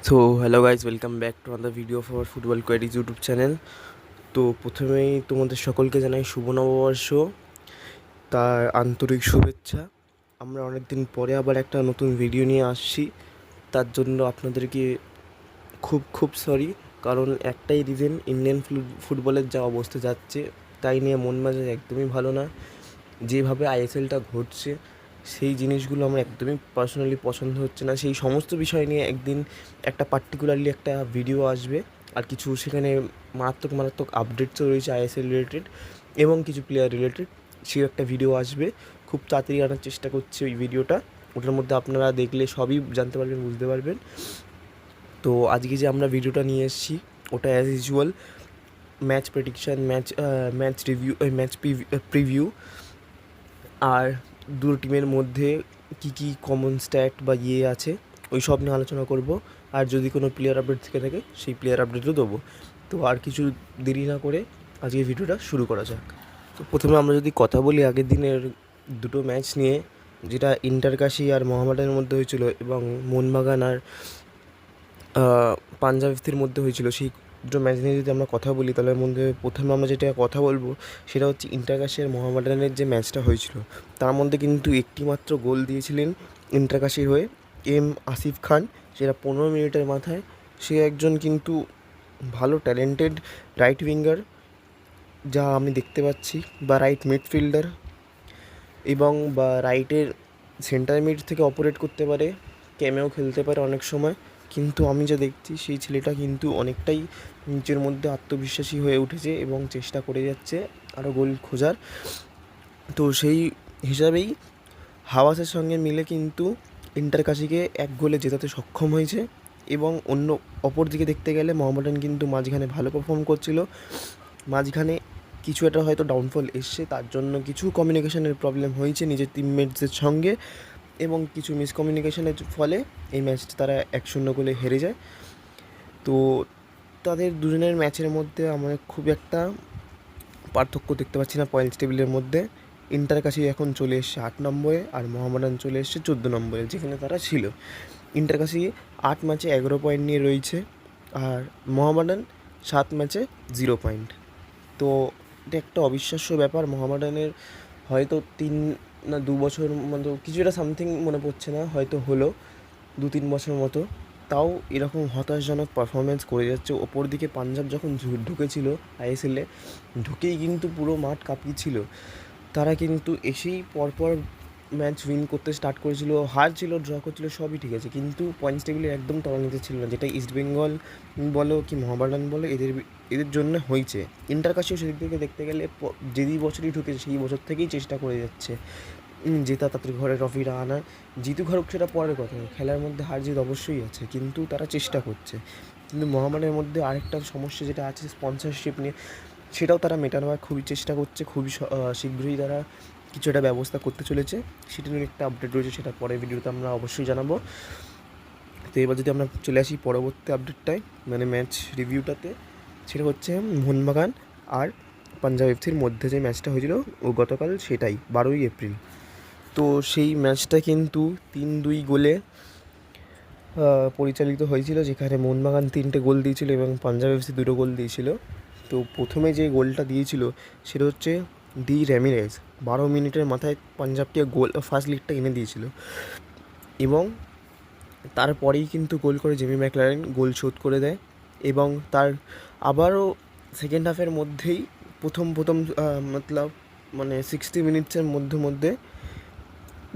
So hello guys, welcome back to another video of our football queries YouTube channel. তো প্রথমেই তোমাদের সকলকে জানাই শুভ নববর্ষ, তার আন্তরিক শুভেচ্ছা। আমরা অনেক দিন পরে আবার একটা নতুন ভিডিও নিয়ে আসছি, তার জন্য আপনাদেরকে খুব খুব সরি। কারণ একটাই রিজন, ইন্ডিয়ান ফুটবলের যা অবস্থা যাচ্ছে তাই নিয়ে মন মেজাজ একদমই ভালো না। যেভাবে আইএসএলটা ঘটছে সেই জিনিসগুলো আমার একদমই পার্সোনালি পছন্দ হচ্ছে না। সেই সমস্ত বিষয় নিয়ে একদিন একটা পার্টিকুলারলি একটা ভিডিও আসবে, আর কিছু সেখানে মারাত্মক মারাত্মক আপডেটসও রয়েছে আইএসএল রিলেটেড এবং কিছু প্লেয়ার রিলেটেড। সেই একটা ভিডিও আসবে, খুব তাড়াতাড়ি আনার চেষ্টা করছি ওই ভিডিওটা। ওটার মধ্যে আপনারা দেখলে সবই জানতে পারবেন, বুঝতে পারবেন। তো আজকে যে আমরা ভিডিওটা নিয়ে এসেছি ওটা as usual match prediction, match review, match preview, আর দুটো টিমের মধ্যে কী কী কমন স্ট্যাট বা আছে ওই সব নিয়ে আলোচনা করব। আর যদি কোনো প্লেয়ার আপডেট থেকে থাকে সেই প্লেয়ার আপডেটও দেবো। তো আর কিছু দেরি না করে আজকে ভিডিওটা শুরু করা যাক। তো প্রথমে আমরা যদি কথা বলি আগের দিনের দুটো ম্যাচ নিয়ে, যেটা ইন্টারকাশি আর মোহামেডানের মধ্যে হয়েছিল এবং মোহনবাগান আর পাঞ্জাব এফসির মধ্যে হয়েছিল, সেই দুটো ম্যাচ নিয়ে যদি আমরা কথা বলি তাহলে মধ্যে প্রথমে আমরা যেটা কথা বলবো সেটা হচ্ছে ইন্টারকাশি আর মোহামেডানের যে ম্যাচটা হয়েছিল তার মধ্যে কিন্তু একটি মাত্র গোল দিয়েছিলেন ইন্টারকাশির হয়ে আসিফ খান, সেটা 15 মিনিটের মাথায়। সে একজন কিন্তু ভালো ট্যালেন্টেড রাইট উইঙ্গার, যা আমি দেখতে পাচ্ছি, বা রাইট মিডফিল্ডার, এবং বা রাইটের সেন্টার মিড থেকে অপারেট করতে পারে, ক্যামেও খেলতে পারে অনেক সময়। কিন্তু আমি যা দেখছি সেই ছেলেটা কিন্তু অনেকটাই নিজের মধ্যে আত্মবিশ্বাসী হয়ে উঠেছে এবং চেষ্টা করে যাচ্ছে আরও গোল খোঁজার। তো সেই হিসাবেই হাওয়াসের সঙ্গে মিলে কিন্তু ইন্টারকাশিকে 1 গোলে জেতাতে সক্ষম হয়েছে। এবং অপর দিকে দেখতে গেলে মোহামেডান কিন্তু মাঝখানে ভালো পারফর্ম করছিল, মাঝখানে কিছু একটা হয়তো ডাউনফল এসছে, তার জন্য কিছু কমিউনিকেশনের প্রবলেম হয়েছে নিজের টিমমেটসদের সঙ্গে, এবং কিছু মিসকমিউনিকেশনের ফলে এই ম্যাচটা তারা 1-0 গোলে হেরে যায়। তো তাদের দুজনের ম্যাচের মধ্যে আমরা খুব একটা পার্থক্য দেখতে পাচ্ছি না পয়েন্টস টেবিলের মধ্যে। ইন্টারকাশি এখন চলে এসছে 8 নম্বরে আর মোহামেডান চলে এসছে 14 নম্বরে, যেখানে তারা ছিল। ইন্টারকাশি 8 ম্যাচে 11 পয়েন্ট নিয়ে রয়েছে, আর মোহামেডান 7 ম্যাচে 0 পয়েন্ট। তো এটা একটা অবিশ্বাস্য ব্যাপার। মোহামেডানের হয়তো 3 না 2 বছর মতো, কিছু একটা সামথিং মনে পড়ছে না, হয়তো হলো 2-3 বছর মতো, তাও এরকম হতাশজনক পারফরমেন্স করে যাচ্ছে। ওপর দিকে পাঞ্জাব যখন ঢুকেছিল আইএসএলে, ঢুকেই কিন্তু পুরো মাঠ কাঁপিয়েছিল। তারা কিন্তু এসেই পরপর ম্যাচ উইন করতে স্টার্ট করেছিল, হার ছিল, ড্র করছিল, সবই ঠিক আছে, কিন্তু পয়েন্টস টেবিলে একদম তলানিতে ছিল না, যেটা ইস্টবেঙ্গল বলো কি মোহামেডান বলো এদের জন্য হয়েছে। ইন্টারকাশিও সেদিক থেকে দেখতে গেলে যেই বছরই ঢুকেছে সেই বছর থেকেই চেষ্টা করে যাচ্ছে জেতা, তাদের ঘরে ট্রফিটা আনার। জিতু ঘরুক সেটা পরের কথা, খেলার মধ্যে হার জিত অবশ্যই আছে, কিন্তু তারা চেষ্টা করছে। কিন্তু মোহামেডানের মধ্যে আরেকটা সমস্যা যেটা আছে স্পন্সরশিপ নিয়ে, সেটাও তারা মেটানোর খুবই চেষ্টা করছে। খুবই শীঘ্রই তারা কিছু একটা ব্যবস্থা করতে চলেছে, সেটা নিয়ে একটা আপডেট রয়েছে, সেটা পরের ভিডিওতে আমরা অবশ্যই জানাবো। তো এবার যদি আমরা চলে আসি পরবর্তী আপডেটটায়, মানে ম্যাচ রিভিউটাতে, সেটা হচ্ছে মোহনবাগান আর পাঞ্জাব এফসির মধ্যে যে ম্যাচটা হয়েছিল ও গতকাল, সেটাই 12ই এপ্রিল। তো সেই ম্যাচটা কিন্তু 3-2 গোলে পরিচালিত হয়েছিল, যেখানে মোহনবাগান 3টে গোল দিয়েছিল এবং পাঞ্জাব এফসি 2টো গোল দিয়েছিল। তো প্রথমে যে গোলটা দিয়েছিল সেটা হচ্ছে র্যামিরেজ, 12 মিনিটের মাথায় পাঞ্জাবকে ফার্স্ট লিগটা এনে দিয়েছিল, এবং তারপরেই কিন্তু গোল করে জেমি ম্যাকলারেন গোল শোধ করে দেয়। এবং তার আবারও সেকেন্ড হাফের মধ্যেই প্রথম মতলব মানে 60 মিনিটসের মধ্যে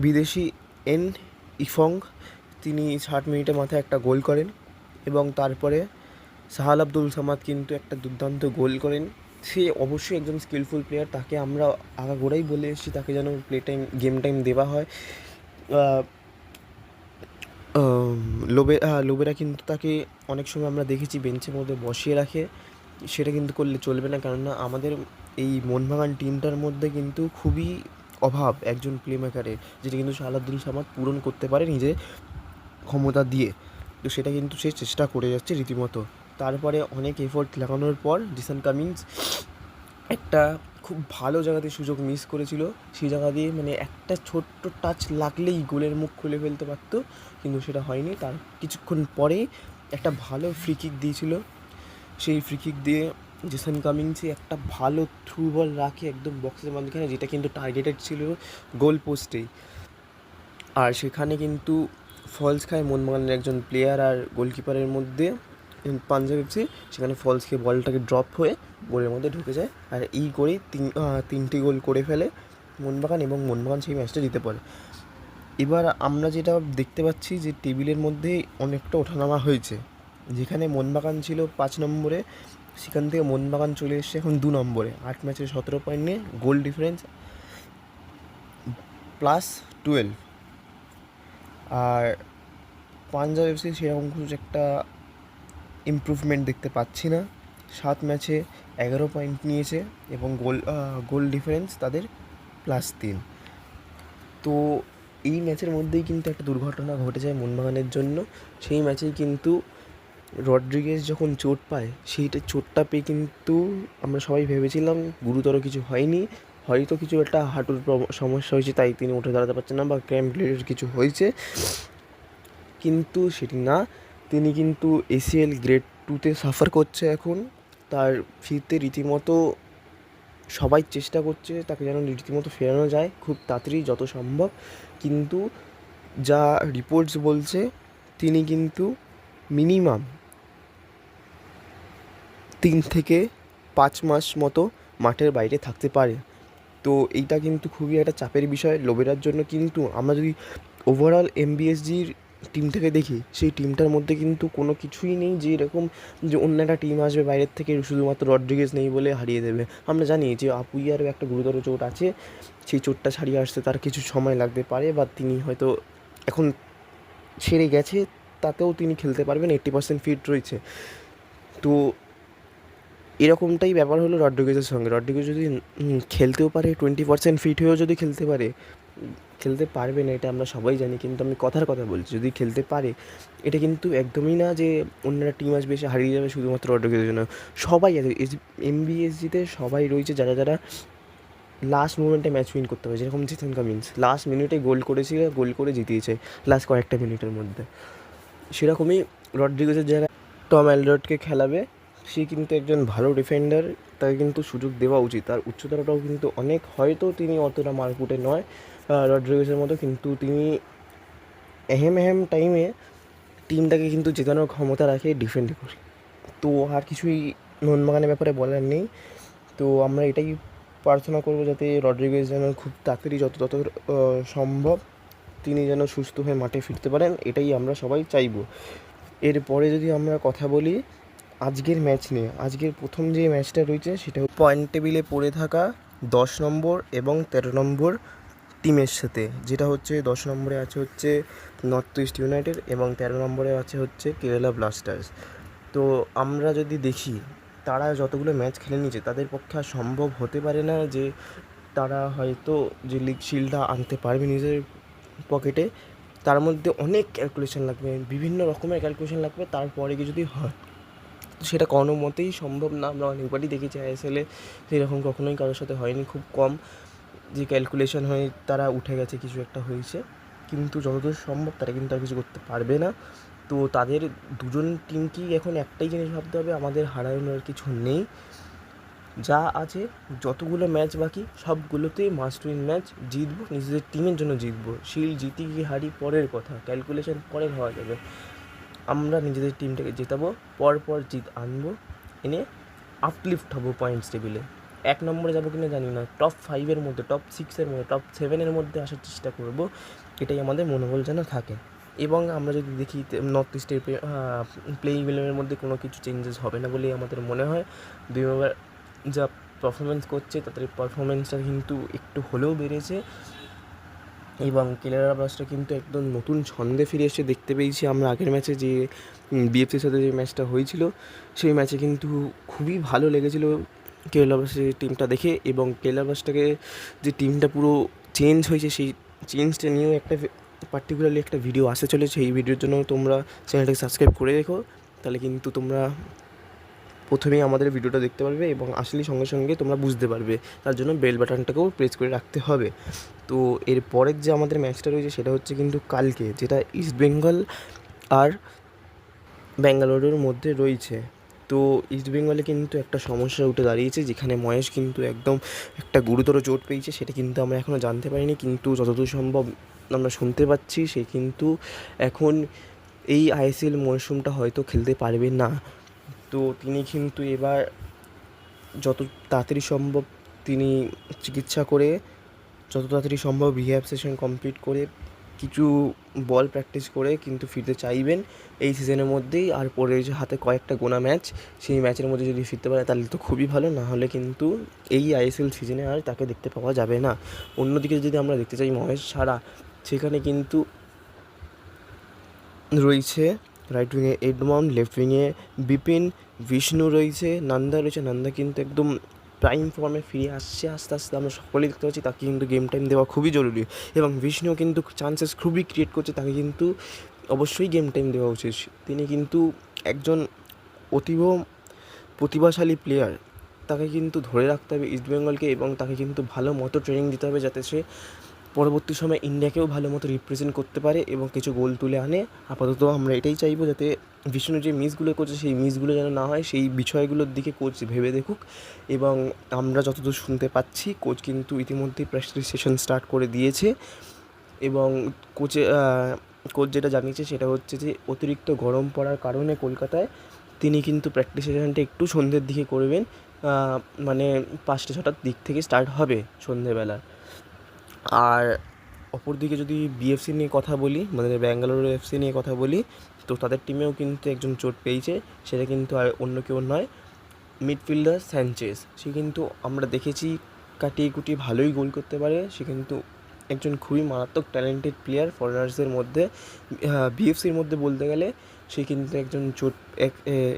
বিদেশি এন ইফং, তিনি 60 মিনিটের মাথায় একটা গোল করেন, এবং তারপরে সাহাল আব্দুল সামাদ কিন্তু একটা দুর্দান্ত গোল করেন। সে অবশ্যই একজন স্কিলফুল প্লেয়ার, তাকে আমরা আগাগোড়াই বলে এসেছি তাকে যেন গেম টাইম দেওয়া হয়। লোবেরা কিন্তু তাকে অনেক সময় আমরা দেখেছি বেঞ্চের মধ্যে বসিয়ে রাখে, সেটা কিন্তু করলে চলবে না, কেননা আমাদের এই মোহনবাগান টিমটার মধ্যে কিন্তু খুবই অভাব একজন প্লে মেকারের, যেটা কিন্তু সাহাল আব্দুল সামাদ পূরণ করতে পারে নিজের ক্ষমতা দিয়ে। তো সেটা কিন্তু সে চেষ্টা করে যাচ্ছে রীতিমতো। তারপরে অনেক এফোর্ট লাগানোর পর জিসান কামিন্স একটা খুব ভালো জায়গাতে সুযোগ মিস করেছিল, সেই জায়গা দিয়ে মানে একটা ছোট্ট টাচ লাগলেই গোলের মুখ খুলে ফেলতে পারতো, কিন্তু সেটা হয়নি। তার কিছুক্ষণ পরেই একটা ভালো ফ্রি কিক দিয়েছিল। সেই ফ্রি কিক দিয়ে জেসন কামিন্সই একটা ভালো থ্রু বল রাখে একদম বক্সের মাঝখানে, যেটা কিন্তু টার্গেটেড ছিল গোল পোস্টেই। আর সেখানে কিন্তু ফলস খায় মোহনবাগানের একজন প্লেয়ার আর গোলকিপারের মধ্যে, পাঞ্জাব এফসি। সেখানে ফলস খেয়ে বলটাকে ড্রপ হয়ে গোলের মধ্যে ঢুকে যায়, আর এই করেই তিনটি গোল করে ফেলে মোহনবাগান, এবং মোহনবাগান সেই ম্যাচটা জিতে পড়ে। এবার আমরা যেটা দেখতে পাচ্ছি যে টেবিলের মধ্যে অনেকটা ওঠানামা হয়েছে। যেখানে মোহনবাগান ছিল 5 নম্বরে, সেখান থেকে মোহনবাগান চলে এসছে এখন 2 নম্বরে, 8 ম্যাচে 17 পয়েন্ট নিয়ে, গোল ডিফারেন্স +12। আর পাঞ্জাব এফসি সেরকম কিছু একটা ইমপ্রুভমেন্ট দেখতে পাচ্ছি না। 7 ম্যাচে 11 পয়েন্ট নিয়েছে এবং গোল ডিফারেন্স তাদের +3। তো এই ম্যাচের মধ্যেই কিন্তু একটা দুর্ঘটনা ঘটে যায় মোহনবাগানের জন্য। সেই ম্যাচেই কিন্তু রড্রিগেজ যখন চোট পায়, সেইটা চোটটা পেয়ে কিন্তু আমরা সবাই ভেবেছিলাম গুরুতর কিছু হয়নি, হয়তো কিছু একটা হাঁটুর সমস্যা হয়েছে, তাই তিনি উঠে দাঁড়াতে পারছেন না, বা ক্র্যাম্প রিলেটেড কিছু হয়েছে। কিন্তু সেটি না, তিনি কিন্তু ACL গ্রেড 2তে সাফার করছে এখন। তার ফিরতে রীতিমতো সবাই চেষ্টা করছে তাকে যেন রীতিমতো ফেরানো যায় খুব তাড়াতাড়ি যত সম্ভব। কিন্তু যা রিপোর্টস বলছে, তিনি কিন্তু মিনিমাম 3 থেকে 5 মাস মতো মাঠের বাইরে থাকতে পারে। তো এইটা কিন্তু খুবই একটা চাপের বিষয় লোবেরার জন্য। কিন্তু আমরা যদি ওভারঅল MBSGর টিমটাকে দেখি, সেই টিমটার মধ্যে কিন্তু কোনো কিছুই নেই যে এরকম যে অন্য একটা টিম আসবে বাইরের থেকে শুধুমাত্র রড্রিগেজ নেই বলে হারিয়ে দেবে। আমরা জানি যে আপুইয়ারও একটা গুরুতর চোট আছে, সেই চোটটা সারিয়ে আসতে তার কিছু সময় লাগতে পারে, বা তিনি হয়তো এখন ছেড়ে গেছে, তাতেও তিনি খেলতে পারবেন, 80% ফিট রয়েছে। তো এরকমটাই ব্যাপার হলো রড্রিগেজের সঙ্গে। রড্রিগেজ যদি খেলতেও পারে, 20% ফিট হয়েও যদি খেলতে পারে, খেলতে পারবে না এটা আমরা সবাই জানি, কিন্তু আমি কথার কথা বলছি, যদি খেলতে পারে এটা কিন্তু একদমই না যে অন্যরা টিম আসবে এসে হারিয়ে যাবে শুধুমাত্র রড্রিগেজের জন্য। সবাই আছে MBSGতে, সবাই রয়েছে যারা যারা লাস্ট মোমেন্টে ম্যাচ উইন করতে হবে। যেরকম জেসন কামিন্স লাস্ট মিনিটে গোল করেছিল, গোল করে জিতিয়েছে লাস্ট কয়েকটা মিনিটের মধ্যে। সেরকমই রড্রিগেজের জায়গায় টম অ্যালডারটকে খেলাবে। সে কিন্তু একজন ভালো ডিফেন্ডার, তাকে কিন্তু সুযোগ দেওয়া উচিত। তার উচ্চতাটাও কিন্তু অনেক, হয়তো তিনি অতটা মারকুটে নয় রড্রিগেজের মতো, কিন্তু তিনি এহেম টাইমে টিমটাকে কিন্তু জেতানোর ক্ষমতা রাখে ডিফেন্ড করে। তো আর কিছুই মোহনবাগানের ব্যাপারে বলার নেই। তো আমরা এটাই প্রার্থনা করবো যাতে রড্রিগেজ যেন খুব তাড়াতাড়ি যত সম্ভব তিনি যেন সুস্থ হয়ে মাঠে ফিরতে পারেন, এটাই আমরা সবাই চাইবো। এরপরে যদি আমরা কথা বলি আজকের ম্যাচ নিয়ে, আজকের প্রথম যে ম্যাচটা রয়েছে সেটা পয়েন্ট টেবিলে পড়ে থাকা 10 নম্বর এবং 13 নম্বর টিমের সাথে, যেটা হচ্ছে 10 নম্বরে আছে হচ্ছে নর্থ ইস্ট ইউনাইটেড এবং 13 নম্বরে আছে হচ্ছে কেরালা ব্লাস্টার্স। তো আমরা যদি দেখি তারা যতগুলো ম্যাচ খেলে নিয়েছে, তাদের পক্ষে আর সম্ভব হতে পারে না যে তারা হয়তো যে লিগ শিল্ডটা আনতে পারবে নিজের পকেটে। তার মধ্যে অনেক ক্যালকুলেশন লাগবে, বিভিন্ন রকমের ক্যালকুলেশন লাগবে, তারপরে কি যদি হয়, তো সেটা কোনো মতেই সম্ভব না। আমরা অনেকবারই দেখেছি ISL-এ সেরকম কখনোই কারোর সাথে হয়নি, খুব কম যে ক্যালকুলেশন হয়ে তারা উঠে গেছে, কিছু একটা হয়েছে। কিন্তু যতদূর সম্ভব তারা কিন্তু আর কিছু করতে পারবে না। তো তাদের দুজন টিমকেই এখন একটাই জিনিস ভাবতে হবে, আমাদের হারানোর কিছু নেই, যা আছে যতগুলো ম্যাচ বাকি সবগুলোতেই মাস্ট উইন ম্যাচ, জিতবো, নিজেদের টিমের জন্য জিতবো। শিল্ড জিতি কি হারি পরের কথা, ক্যালকুলেশন পরে হওয়া যাবে। আমরা নিজেদের টিমটাকে জেতাবো, পরপর জিত আনবো, এনে আপলিফ্ট হবো পয়েন্টস টেবিলে। 1 নম্বরে যাবো কিনা জানি না, টপ 5-এর মধ্যে, টপ 6-এর মধ্যে, টপ 7-এর মধ্যে আসার চেষ্টা করবো, এটাই আমাদের মনোবল যেন থাকে। এবং আমরা যদি দেখি নর্থ ইস্টের প্লেইং ইলেভেনের মধ্যে কোনো কিছু চেঞ্জেস হবে না বলেই আমাদের মনে হয়। 2 নম্বর যা পারফরমেন্স করছে তাদের পারফরমেন্সটা কিন্তু একটু হলেও বেড়েছে, এবং কেরালা ব্লাস্টার কিন্তু একদম নতুন ছন্দে ফিরে এসে দেখতে পেয়েছি আমরা। আগের ম্যাচে যে BFCর সাথে যে ম্যাচটা হয়েছিল, সেই ম্যাচে কিন্তু খুবই ভালো লেগেছিলো কেরালা ব্লাস্টারের টিমটা দেখে, এবং কেরালা ব্লাস্টারকে যে টিমটা পুরো চেঞ্জ হয়েছে, সেই চেঞ্জটা নিয়েও একটা পার্টিকুলারলি একটা ভিডিও আসতে চলেছে। এই ভিডিওর জন্য তোমরা চ্যানেলটাকে সাবস্ক্রাইব করে রেখো, তাহলে কিন্তু তোমরা প্রথমেই আমাদের ভিডিওটা দেখতে পারবে এবং আসলে সঙ্গে সঙ্গে তোমরা বুঝতে পারবে। তার জন্য বেল বাটনটাকেও প্রেস করে রাখতে হবে। তো এর পরের যে আমাদের ম্যাচটা রয়েছে সেটা হচ্ছে কিন্তু কালকে, যেটা ইস্ট বেঙ্গল আর ব্যাঙ্গালোরের মধ্যে রয়েছে। তো ইস্ট বেঙ্গলে কিন্তু একটা সমস্যা উঠে দাঁড়িয়েছে, যেখানে মহেশ কিন্তু একদম একটা গুরুতর চোট পেয়েছে। সেটা কিন্তু আমরা এখনও জানতে পারিনি, কিন্তু যতদূর সম্ভব আমরা শুনতে পাচ্ছি সে কিন্তু এখন এই আইএসএল মরশুমটা হয়তো খেলতে পারবে না। তো তিনি কিন্তু এবার যত তাড়াতাড়ি সম্ভব তিনি চিকিৎসা করে, যত তাড়াতাড়ি সম্ভব রিহ্যাব সেশন কমপ্লিট করে, কিছু বল প্র্যাকটিস করে কিন্তু ফিরতে চাইবেন এই সিজনের মধ্যেই। আর পরে যে হাতে কয়েকটা গোনা ম্যাচ, সেই ম্যাচের মধ্যে যদি ফিরতে পারে তাহলে তো খুবই ভালো, না হলে কিন্তু এই আইএসএল সিজনে আর তাকে দেখতে পাওয়া যাবে না। অন্যদিকে যদি আমরা দেখতে চাই মহেশ ছাড়া, সেখানে কিন্তু রয়েছে রাইট উইংয়ে এডমন্ড, লেফট উইংয়ে বিপিন, বিষ্ণু রয়েছে, নান্দা রয়েছে। নান্দা কিন্তু একদম প্রাইম ফর্মে ফিরে আসছে আস্তে আস্তে, আমরা সকলেই দেখতে পাচ্ছি। তাকে কিন্তু গেম টাইম দেওয়া খুবই জরুরি, এবং বিষ্ণু কিন্তু চান্সেস খুবই ক্রিয়েট করছে, তাকে কিন্তু অবশ্যই গেম টাইম দেওয়া উচিত। তিনি কিন্তু একজন অতীব প্রতিভাশালী প্লেয়ার, তাকে কিন্তু ধরে রাখতে হবে ইস্টবেঙ্গলকে, এবং তাকে কিন্তু ভালো মতো ট্রেনিং দিতে হবে যাতে সে পরবর্তী সময়ে ইন্ডিয়াকেও ভালো মতো রিপ্রেজেন্ট করতে পারে এবং কিছু গোল তুলে আনে। আপাতত আমরা এটাই চাইবো, যাতে বিষ্ণু যে মিসগুলো করছে সেই মিসগুলো যেন না হয়, সেই বিষয়গুলোর দিকে কোচ ভেবে দেখুক। এবং আমরা যতদূর শুনতে পাচ্ছি কোচ কিন্তু ইতিমধ্যেই প্র্যাকটিস সেশন স্টার্ট করে দিয়েছে, এবং কোচ যেটা জানিয়েছে সেটা হচ্ছে যে অতিরিক্ত গরম পড়ার কারণে কলকাতায় তিনি কিন্তু প্র্যাকটিস সেশনটা একটু সন্ধ্যের দিকে করবেন, মানে 5টা-6টার দিক থেকে স্টার্ট হবে সন্ধ্যেবেলা। আর অপরদিকে যদি বিএফসি নিয়ে কথা বলি, মানে ব্যাঙ্গালোর এফসি নিয়ে কথা বলি, তো তাদের টিমেও কিন্তু একজন চোট পেয়েছে। সেটা কিন্তু আর অন্য কেউ নয়, মিডফিল্ডার স্যানচেজ। সে কিন্তু আমরা দেখেছি কাটিয়ে কুটিয়ে ভালোই গোল করতে পারে। সে কিন্তু একজন খুবই মারাত্মক ট্যালেন্টেড প্লেয়ার ফরেনার্সদের মধ্যে। বিএফসির মধ্যে বলতে গেলে সে কিন্তু একজন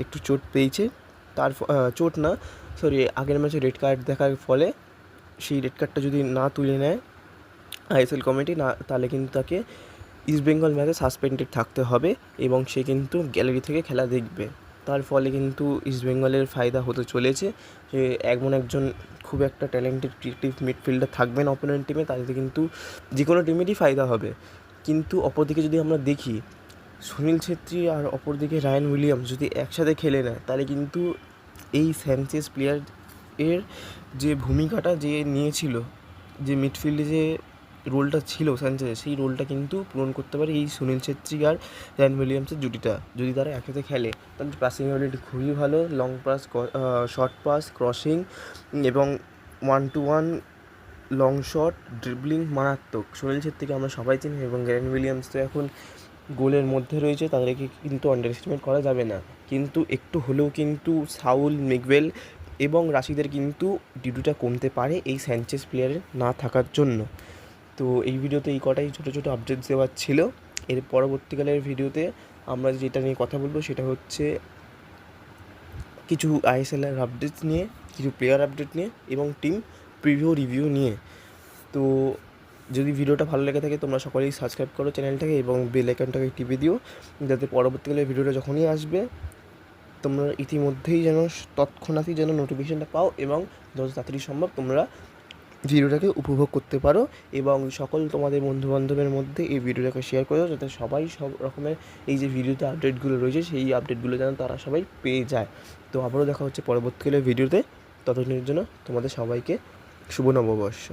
একটু চোট পেয়েছে। তার চোট না, সরি, আগের ম্যাচে রেড কার্ড দেখার ফলে সেই রেড কার্ডটা যদি না তুলে নেয় আইএসএল কমিটি, না তাহলে কিন্তু তাকে ইস্টবেঙ্গল ম্যাচে সাসপেন্ডেড থাকতে হবে, এবং সে কিন্তু গ্যালারি থেকে খেলা দেখবে। তার ফলে কিন্তু ইস্টবেঙ্গলের ফায়দা হতে চলেছে, যে এমন একজন খুব একটা ট্যালেন্টেড ক্রিয়েটিভ মিডফিল্ডার থাকবেন অপোনেন্ট টিমে, তাতে কিন্তু যে কোনো টিমেরই ফায়দা হবে। কিন্তু অপরদিকে যদি আমরা দেখি, সুনীল ছেত্রী আর অপরদিকে রায়ান উইলিয়ামস যদি একসাথে খেলে নেয়, তাহলে কিন্তু এই স্যানচেজ প্লেয়ার এর যে ভূমিকাটা যে নিয়েছিল, যে মিডফিল্ডে যে রোলটা ছিল স্যানচেজের, সেই রোলটা কিন্তু পূরণ করতে পারে এই সুনীল ছেত্রী আর রায়ান উইলিয়ামসের জুটিটা। যদি তারা একসাথে খেলে তাহলে পাসিং অ্যাবিলিটি খুবই ভালো, long pass, short pass, crossing এবং 1-to-1 লং শট, ড্রিবলিং মারাত্মক। সুনীল ছেত্রীকে আমরা সবাই চিনি, এবং রায়ান উইলিয়ামস তো এখন গোলের মধ্যে রয়েছে, তাদেরকে কিন্তু আন্ডার এস্টিমেট করা যাবে না। কিন্তু একটু হলেও কিন্তু সাউল, মিগুয়েল এবং রাশিদের কিন্তু ডিউটিটা কমতে পারে এই স্যানচেজ প্লেয়ারের না থাকার জন্য। তো এই ভিডিওতে এই কটাই ছোটো ছোটো আপডেটস দেওয়ার ছিল। এর পরবর্তীকালের ভিডিওতে আমরা যেটা নিয়ে কথা বলবো সেটা হচ্ছে কিছু আইএসএলের আপডেটস নিয়ে, কিছু প্লেয়ার আপডেট নিয়ে, এবং টিম রিভিউ নিয়ে। তো যদি ভিডিওটা ভালো লেগে থাকে তোমরা সকলেই সাবস্ক্রাইব করো চ্যানেলটাকে, এবং বেল আইকনটাকে টিপে দিও, যাতে পরবর্তীকালে ভিডিওটা যখনই আসবে তোমরা ইতিমধ্যেই যেন তৎক্ষণাৎই যেন নোটিফিকেশানটা পাও, এবং যত তাড়াতাড়ি সম্ভব তোমরা ভিডিওটাকে উপভোগ করতে পারো, এবং সকল তোমাদের বন্ধুবান্ধবের মধ্যে এই ভিডিওটাকে শেয়ার করো, যাতে সবাই সব রকমের এই যে ভিডিওতে আপডেটগুলো রয়েছে সেই আপডেটগুলো যেন তারা সবাই পেয়ে যায়। তো আবারও দেখা হচ্ছে পরবর্তীকালে ভিডিওতে, ততদিনের জন্য তোমাদের সবাইকে শুভ নববর্ষ।